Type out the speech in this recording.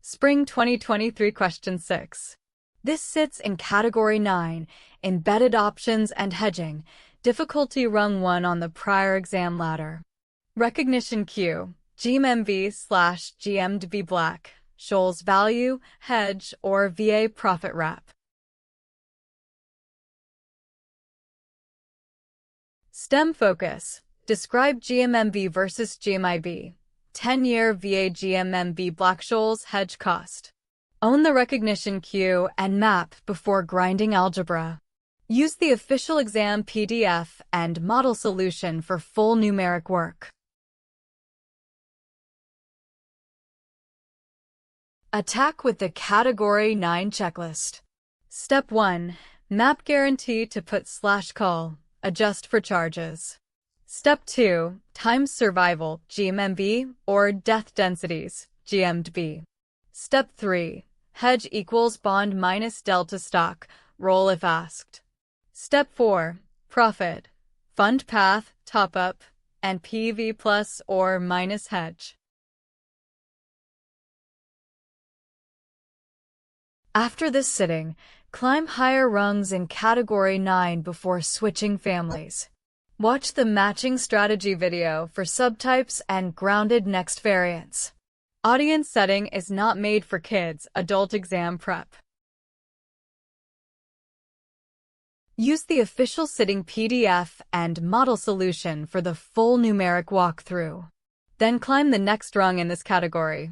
Spring 2023 Question 6. This sits in Category 9, Embedded Options and Hedging, difficulty rung 1 on the prior exam ladder. Recognition Q, GMMB/GMMB Black-Scholes value, hedge, or VA profit wrap. STEM focus. Describe GMMB versus GMIB. 10-year VA GMMB Black-Scholes hedge cost. Own the recognition queue and map before grinding algebra. Use the official exam PDF and model solution for full numeric work. Attack with the Category 9 checklist. Step 1. Map guarantee to put /call. Adjust for charges. Step 2. Time survival, GMMB, or death densities, GMMB. Step 3. Hedge equals bond minus delta stock, roll if asked. Step 4. Profit, fund path, top-up, and PV plus or minus hedge. After this sitting, climb higher rungs in Category 9 before switching families. Watch the matching strategy video for subtypes and grounded next variants. Audience setting is not made for kids, adult exam prep. Use the official sitting PDF and model solution for the full numeric walkthrough. Then climb the next rung in this category.